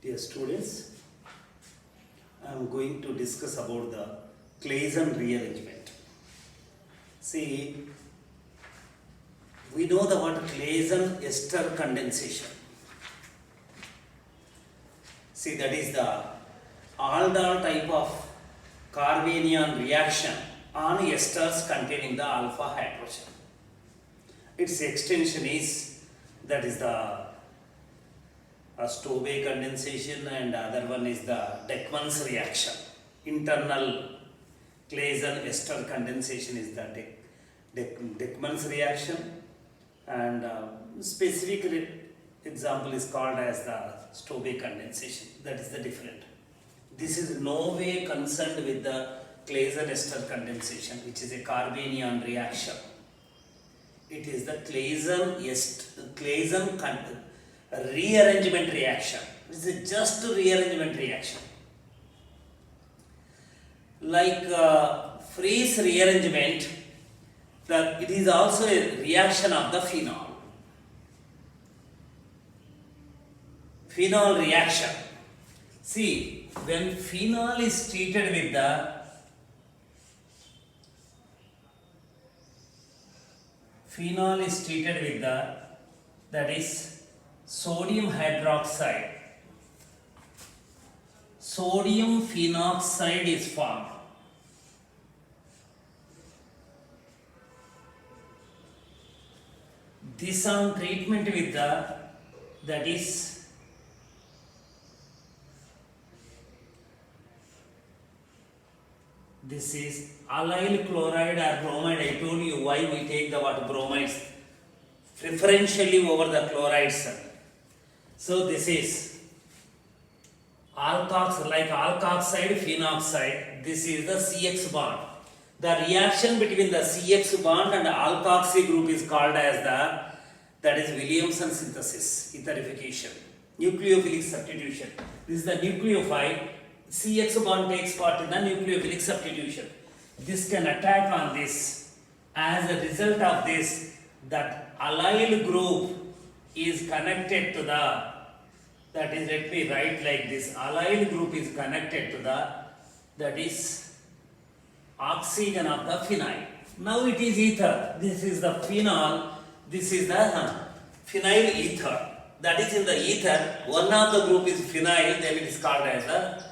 Dear students, I am going to discuss about the Claisen rearrangement. See, we know the word Claisen ester condensation. See, that is the aldol type of Carbanion reaction on esters containing the alpha hydrogen. Its extension is, that is the Stobbe condensation, and other one is the Dechmann's reaction. Internal Claisen ester condensation is the Dechmann's reaction, and specific example is called as the Stobbe condensation. That is the different. This is no way concerned with the Claisen ester condensation, which is a Carbanion reaction. It is the Claisen rearrangement reaction. This is just rearrangement reaction. Like Freese rearrangement, it is also a reaction of the phenol. Phenol reaction. See, when phenol is treated with that is sodium hydroxide. Sodium phenoxide is formed. This on treatment with that is this is allyl chloride or bromide. I told you why we take the bromides preferentially over the chlorides. So this is alkoxide, phenoxide. This is the CX bond. The reaction between the CX bond and alkoxy group is called as that is Williamson synthesis, etherification, nucleophilic substitution. This is the nucleophile. CX bond takes part in the nucleophilic substitution. This can attack on this. As a result of this, that allyl group is connected to that is, let me write like this, allyl group is connected to that is oxygen of the phenyl. Now it is ether. This is the phenol, this is the phenyl ether. That is in the ether, one of the group is phenyl, then it is called as the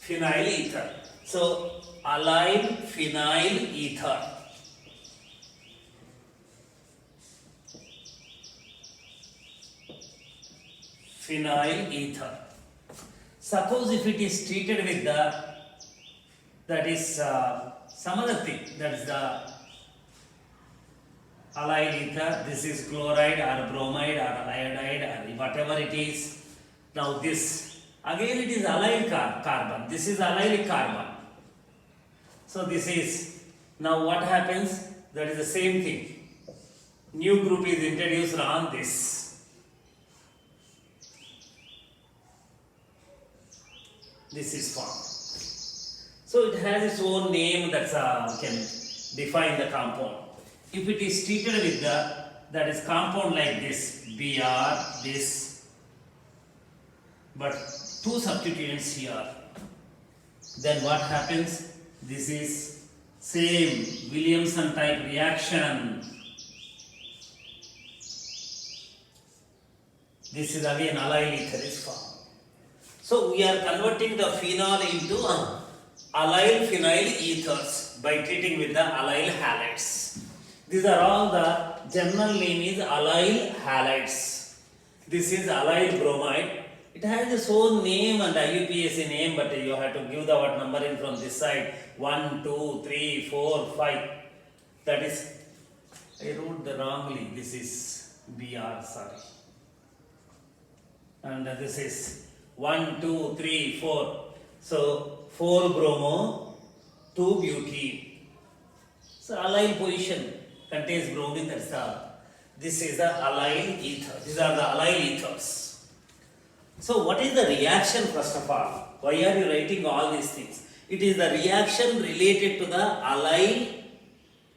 phenyl ether. So allyl phenyl ether. Phenyl ether. Suppose if it is treated with that is some other thing, that is the allyl ether. This is chloride or bromide or iodide or whatever it is. Now this again it is allyl carbon. This is allylic carbon. So this is, now what happens? That is the same thing. New group is introduced on this. This is formed. So it has its own name that can define the compound. If it is treated with that is compound like this, Br, this, but two substituents here, then what happens? This is same Williamson type reaction. This is again allyl ether is formed. So we are converting the phenol into allyl phenyl ethers by treating with the allyl halides. These are all the general name is allyl halides. This is allyl bromide. It has its own name and IUPAC name, but you have to give the what number in from this side. 1, 2, 3, 4, 5. That is, I wrote the wrongly. This is Br, sorry. And this is 1, 2, 3, 4. So 4 bromo, 2 butene. So allyl position contains bromine. This is the allyl ether. These are the allyl ethers. So what is the reaction first of all? Why are you writing all these things? It is the reaction related to the allyl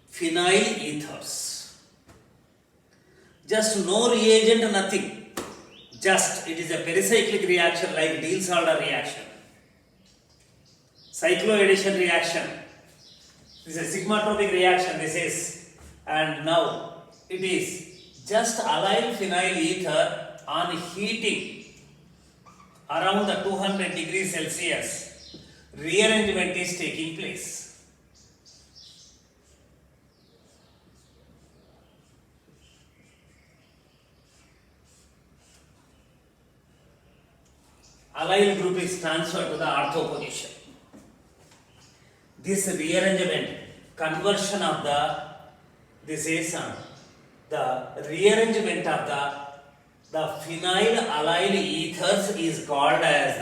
phenyl ethers. Just no reagent, nothing. Just it is a pericyclic reaction like Diels-Alder reaction, cycloaddition reaction. This is a sigmatropic reaction. This is, and now it is just allyl phenyl ether on heating around the 200 degrees Celsius. Rearrangement is taking place. Allyl group is transferred to the ortho position. This rearrangement, conversion of this is the rearrangement of the phenyl allyl ethers is called as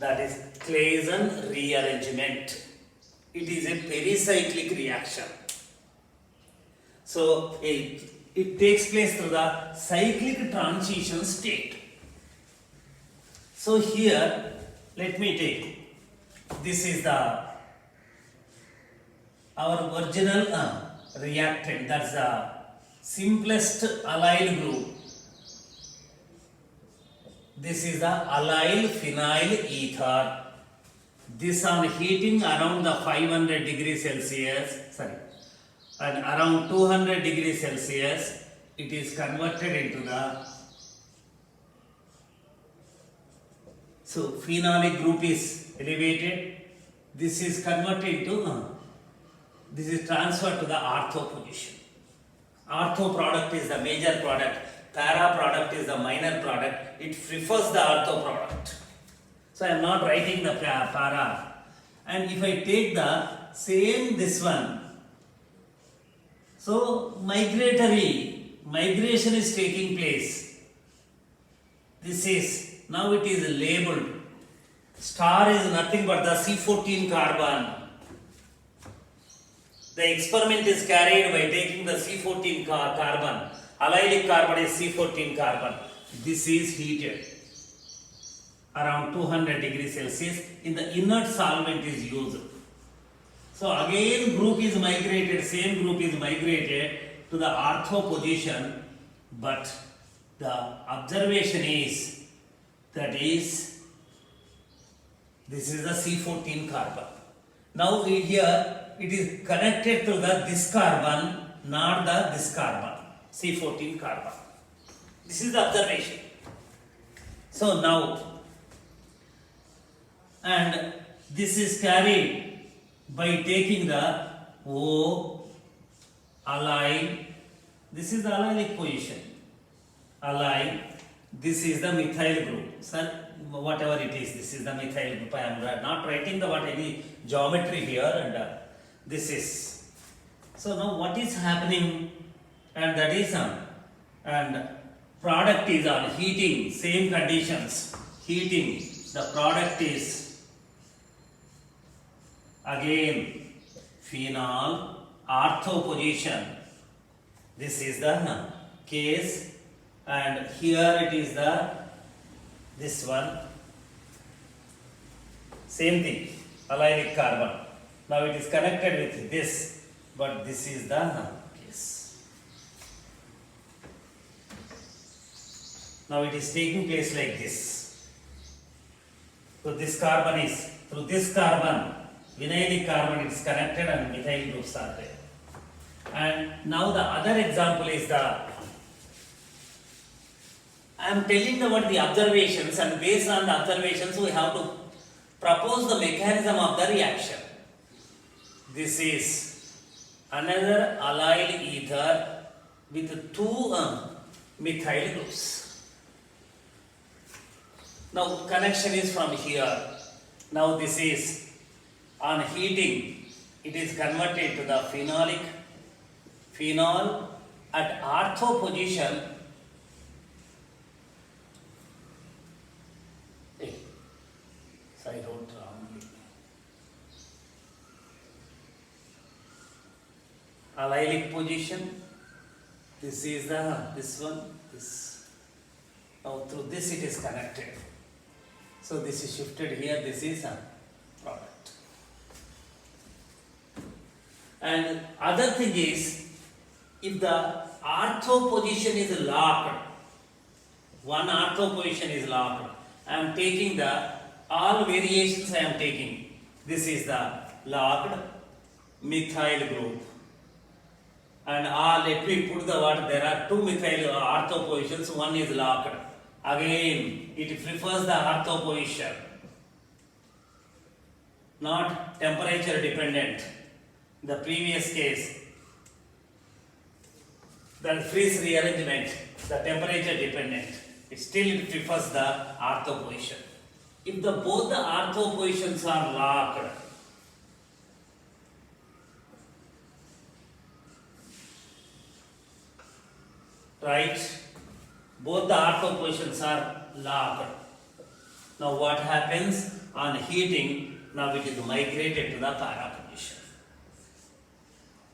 that is Claisen rearrangement. It is a pericyclic reaction. So it takes place through the cyclic transition state. So here, let me take, this is our original reactant, that's the simplest allyl group. This is the allyl phenyl ether. This on heating around the 500 degrees Celsius, and around 200 degrees Celsius, it is converted into the, so phenolic group is elevated. This is converted into, this is transferred to the ortho position. Ortho product is the major product, para product is the minor product. It prefers the ortho product. So I am not writing the para. And if I take the same this one, so migration is taking place. This is, now it is labeled. Star is nothing but the C14 carbon. The experiment is carried by taking the C14 carbon. Allylic carbon is C14 carbon. This is heated around 200 degrees Celsius. In the inert solvent is used. So again group is migrated, same group is migrated to the ortho position, but the observation is, that is, this is the C14 carbon. Now here it is connected to this carbon, not this carbon, C14 carbon. This is the observation. So now, and this is carried by taking the O, allyl, this is the allylic position, allyl, this is the methyl group. Sir, whatever it is, this is the methyl group. I am not writing any geometry here, and this is. So now what is happening, and that is and product is on heating, same conditions, heating, the product is again phenol, ortho position. This is the case, and here it is this one, same thing, allylic carbon. Now it is connected with this, but this is the case. Now it is taking place like this. So this carbon is, through this carbon, vinylic carbon, it is connected and methyl groups are there. And now the other example is I am telling about the observations, and based on the observations we have to propose the mechanism of the reaction. This is another allyl ether with two methyl groups. Now connection is from here. Now this is on heating, it is converted to the phenol at ortho position. I wrote wrongly. Allylic position. This is this one. This. Now through this it is connected. So this is shifted here. This is a product. And other thing is, if the ortho position is locked, one ortho position is locked. I am taking the all variations I am taking. This is the locked methyl group. And all, let me put the what, there are two methyl ortho positions, one is locked. Again, it prefers the ortho position, not temperature dependent. The previous case, the freeze rearrangement, the temperature dependent. It prefers the ortho position. If the both the ortho positions are locked, right? Both the ortho positions are locked. Now what happens on heating? Now it is migrated to the para position.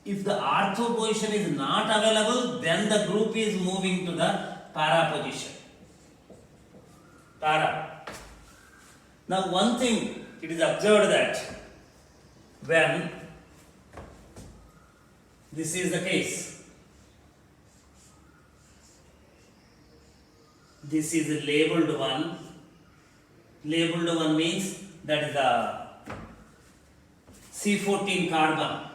If the ortho position is not available, then the group is moving to the para position. Para. Now one thing, it is observed that when this is the case, this is labeled one. Labeled one means that is the C14 carbon.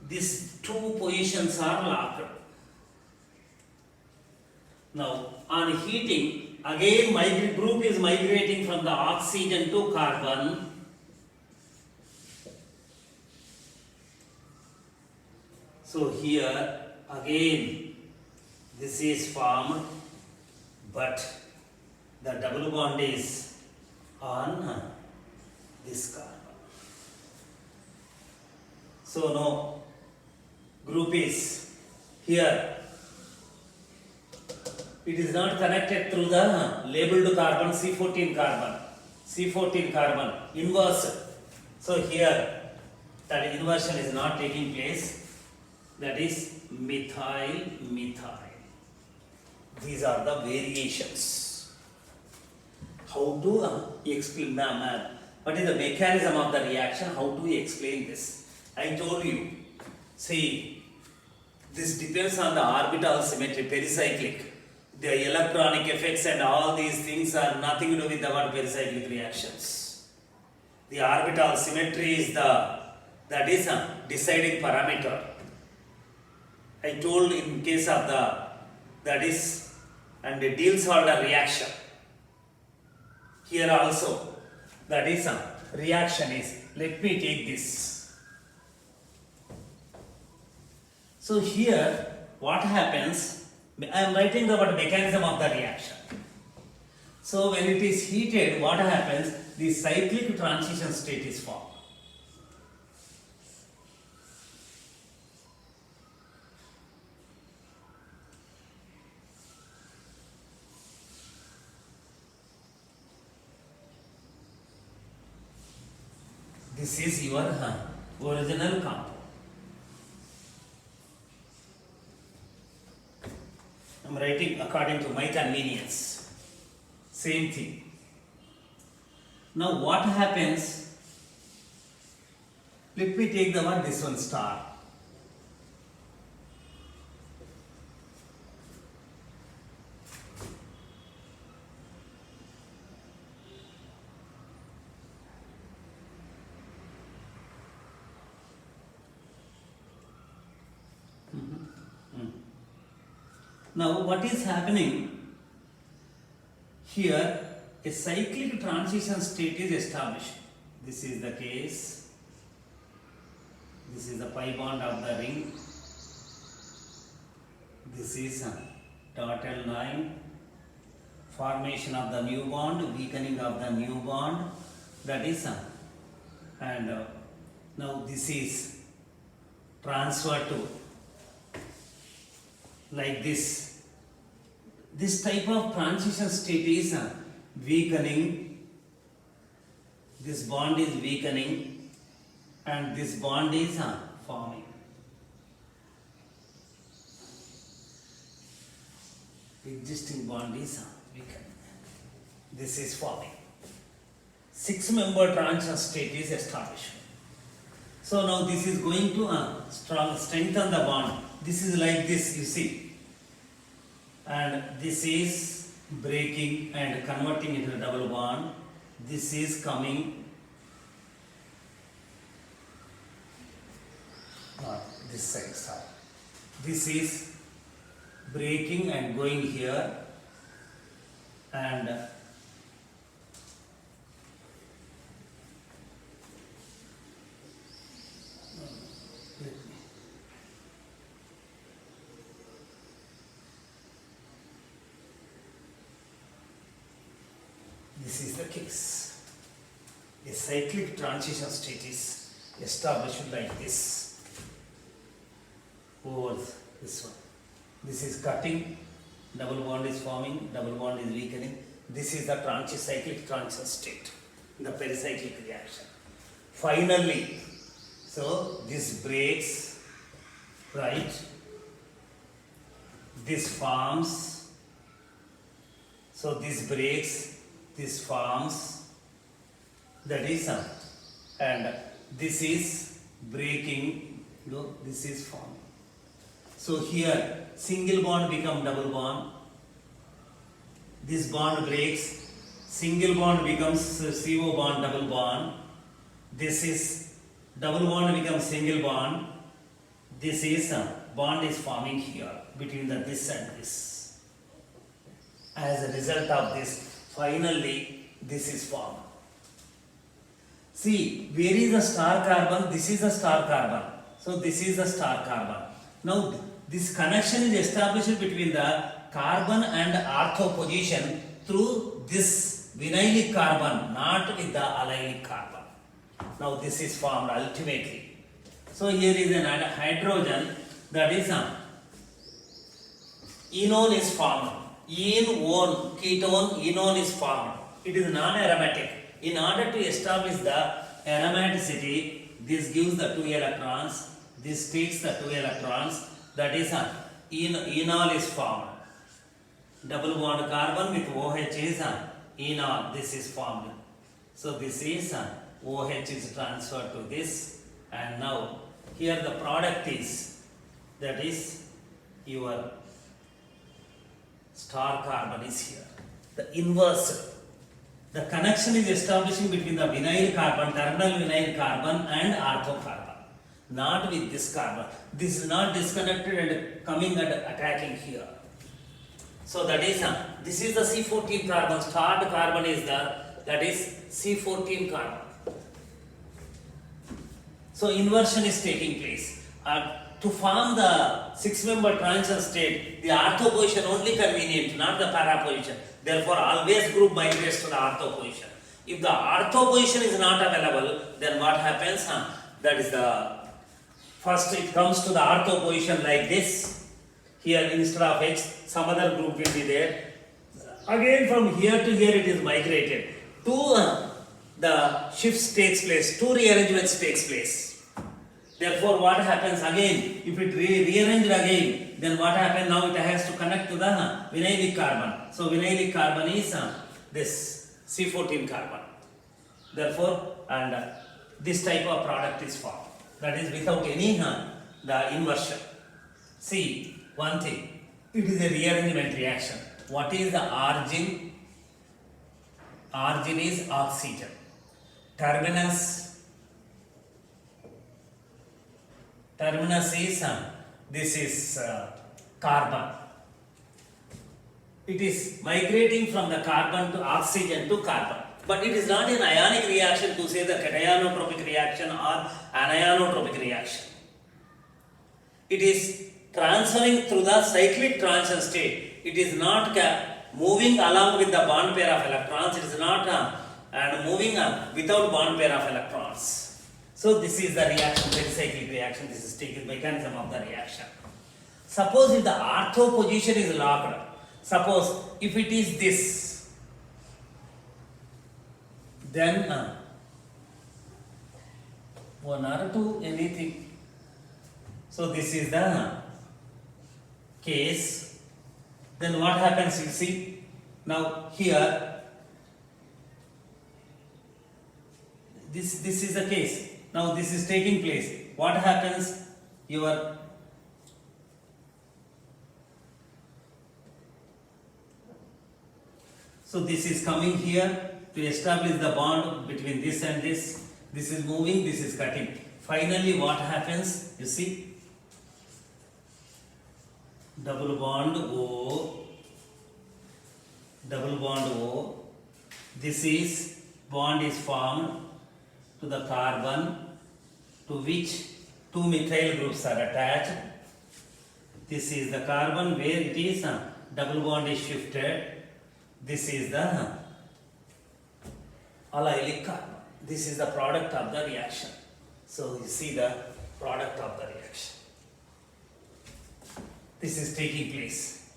These two positions are locked. Now on heating, again group is migrating from the oxygen to carbon. So here again this is formed, but the double bond is on this carbon. So now group is here. It is not connected through the labeled carbon, C14 carbon. C14 carbon, inverse. So here that inversion is not taking place. That is methyl, methyl. These are the variations. How to explain, what is the mechanism of the reaction? How do we explain this? I told you, see, this depends on the orbital symmetry, pericyclic. The electronic effects and all these things are nothing to do with our pericyclic reactions. The orbital symmetry is that is a deciding parameter. I told in case of that is, and the Diels-Alder reaction. Here also, that is a reaction is, let me take this. So here, what happens? I am writing about mechanism of the reaction. So when it is heated, what happens? The cyclic transition state is formed. This is your original compound. I am writing according to my convenience. Same thing. Now what happens? Let me take the one, this one star. Now what is happening? Here a cyclic transition state is established. This is the case. This is the pi bond of the ring. This is a dotted line. Formation of the new bond, weakening of the new bond. That is and now this is transferred to like this. This type of transition state is weakening. This bond is weakening and this bond is forming. Existing bond is weakening. This is forming. 6-member transition state is established. So now this is going to strengthen the bond. This is like this, you see. and this is breaking and converting into a double bond. This is coming, not this side, sorry. This is breaking and going here, and this is the case. A cyclic transition state is established like this over this one. This is cutting, double bond is forming, double bond is weakening. This is the cyclic transition state, the pericyclic reaction. Finally, so this breaks, right? This forms, so this breaks, this forms, that is and this is breaking, look, this is forming. So here single bond become double bond, this bond breaks, single bond becomes CO bond, double bond, this is double bond becomes single bond, this is bond is forming here between the this and this. As a result of this, finally this is formed. See, where is the star carbon? This is the star carbon. So this is the star carbon. Now this connection is established between the carbon and ortho position through this vinylic carbon, not with the allylic carbon. Now this is formed ultimately. So here is an hydrogen, that is enone is formed. Enone, ketone, enone is formed. It is non-aromatic. In order to establish the aromaticity, this gives the 2 electrons, this takes the 2 electrons, that is enol is formed. Double bond carbon with OH is enol, this is formed. So this is OH is transferred to this, and now here the product is, that is your star carbon is here. The inverse. The connection is establishing between the vinyl carbon, terminal vinyl carbon and ortho carbon, not with this carbon. This is not disconnected and coming and attacking here. So that is this is the C14 carbon, starred carbon is that is C14 carbon. So inversion is taking place. To form the 6-member transition state, the ortho position only convenient, not the para position. Therefore, always group migrates to the ortho position. If the ortho position is not available, then what happens? That is the first it comes to the ortho position like this. Here instead of X, some other group will be there. Again from here to here it is migrated. Two the shifts takes place, two rearrangements takes place. Therefore, what happens again? If it rearranged again, then what happens? Now it has to connect to the vinylic carbon. So vinylic carbon is this C14 carbon. Therefore, and this type of product is formed. That is without any the inversion. See one thing. It is a rearrangement reaction. What is the origin? Origin is oxygen. Terminus is this is carbon. It is migrating from the carbon to oxygen to carbon. But it is not an ionic reaction to say the cationitropic reaction or anisotropic reaction. It is transferring through the cyclic transition state. It is not moving along with the bond pair of electrons. It is not and moving without bond pair of electrons. So this is the reaction, pericyclic reaction. This is taken mechanism of the reaction. Suppose if the ortho position is locked, suppose if it is this, then one or two anything. So this is the case. Then what happens? You see now here. This is the case. Now this is taking place. What happens? Your So this is coming here to establish the bond between this and this. This is moving, this is cutting. Finally, what happens? You see, double bond O, double bond O. This is bond is formed to the carbon to which two methyl groups are attached. This is the carbon where it is double bond is shifted. This is the allylic carbon. This is the product of the reaction. So you see the product of the reaction. This is taking place.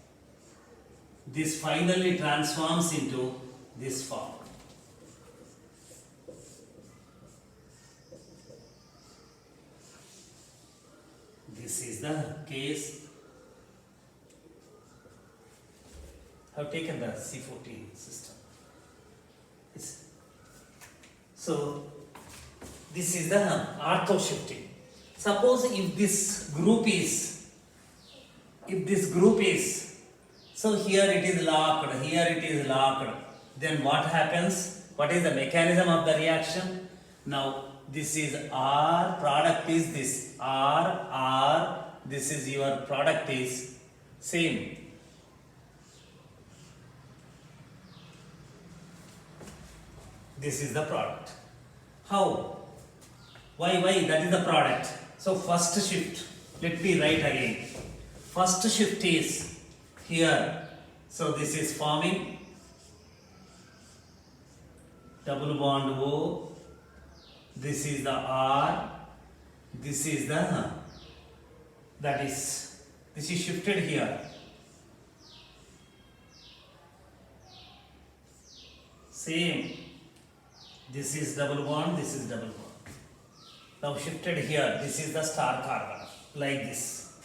This finally transforms into this form. This is the case. I have taken the C14 system. So this is the ortho shifting. Suppose if this group is, so here it is locked, here it is locked, then what happens? What is the mechanism of the reaction? Now this is R, product is this, R, this is your product is same. This is the product. How? Why? That is the product. So first shift, let me write again. First shift is here. So this is forming double bond O. This is the R. This is the, this is shifted here. Same. This is double bond, this is double bond. Now shifted here, this is the star carbon, like this.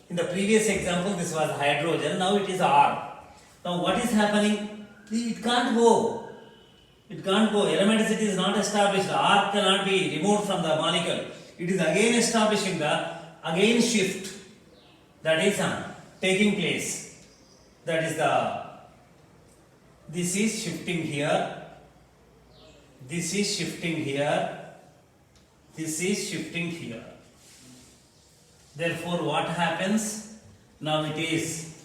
In the previous example, this was hydrogen, now it is R. Now what is happening? It can't go. It can't go. Aromaticity is not established. R cannot be removed from the molecule. It is again establishing the again shift that is taking place. That is the, this is shifting here. This is shifting here, this is shifting here. Therefore, what happens? Now it is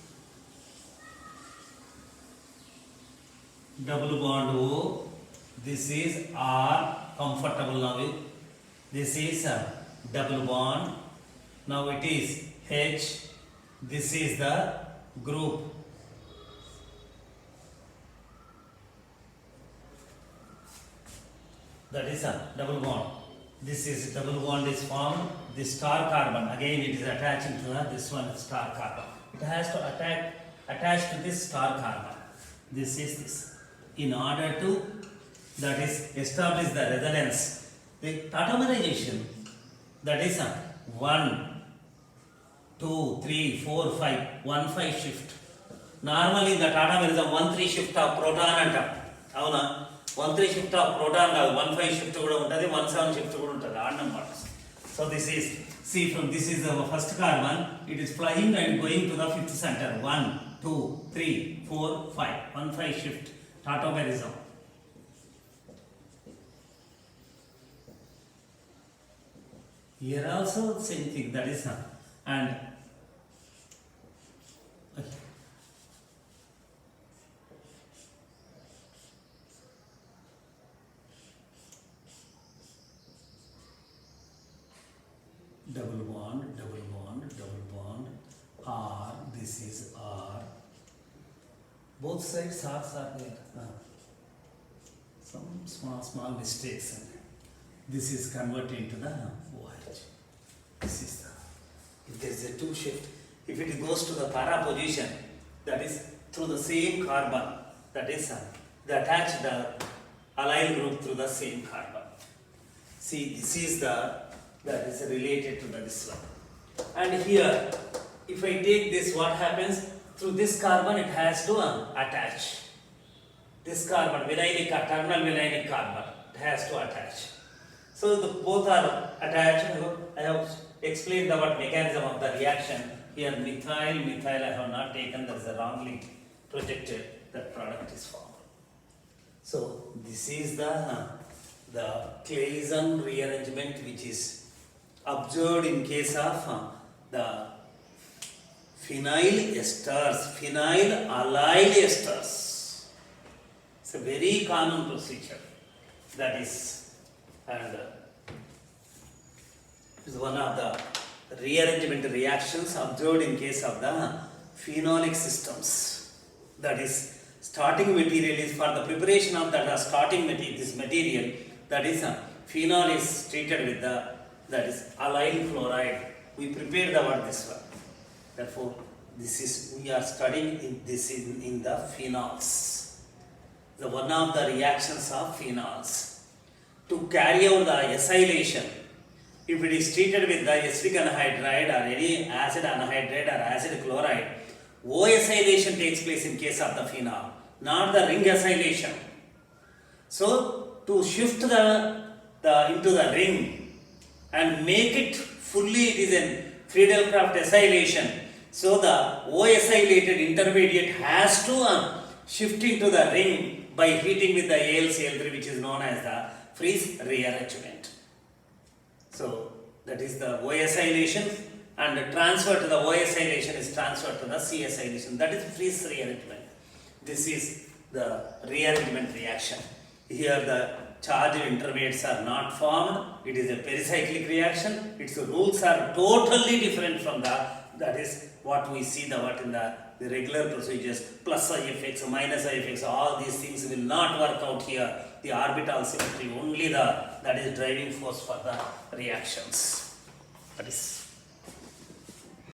double bond O, this is R, comfortable now. This is double bond. Now it is H, this is the group. That is a double bond. This is double bond is formed. This star carbon again it is attaching to this one star carbon. It has to attach to this star carbon. This is this. In order to that is establish the resonance. The tautomerization that is 1, 2, 3, 4, 5, 1, 5 shift. Normally the tautomerism 1, 3 shift of proton and avuna. 1, 3 shift of proton, 1, 5 shift kuda untadi, 1, 7 shift kuda untadi, odd numbers. So this is, see from this is the first carbon, it is flying and going to the fifth center. 1, 2, 3, 4, 5, 1, 5 shift, tautomerism. Here also same thing, that is and okay. Double bond, double bond, double bond, R, this is R. Both sides R's are there. Some small mistakes. This is converted into the OH. This is the, if there is a 2 shift, if it goes to the para position, that is through the same carbon, that is they attach the allyl group through the same carbon. See, this is the, that is related to this one. And here, if I take this, what happens? Through this carbon, it has to attach. This carbon, vinylic, terminal vinylic carbon, it has to attach. So the both are attached. I have explained the what mechanism of the reaction. Here methyl, I have not taken, there is a wrongly projected, that product is formed. So this is the Claisen rearrangement which is observed in case of the phenyl esters, phenyl allyl esters. It's a very common procedure. That is, and is one of the rearrangement reactions observed in case of the phenolic systems. That is, starting material is for the preparation of that starting material. This material, that is phenol is treated with the, that is allyl fluoride. We prepared the what this one. Therefore, this is, we are studying this in the phenols. The one of the reactions of phenols. To carry out the acylation, if it is treated with the acetic anhydride or any acid anhydride or acid chloride, O-acylation takes place in case of the phenol, not the ring acylation. So, to shift the into the ring and make it fully, it is a Friedel-Crafts acylation. So, the O-acylated intermediate has to shift into the ring by heating with the AlCl3, which is known as the Friis rearrangement. So, that is the O-acylation, and the transfer to the O-acylation is transferred to the C-acylation. That is Friis rearrangement. This is the rearrangement reaction. Here the charged intermediates are not formed. It is a pericyclic reaction. Its rules are totally different from that is what we see what in the regular procedures. Plus IFX, minus IFX, all these things will not work out here. The orbital symmetry, only that is driving force for the reactions. That is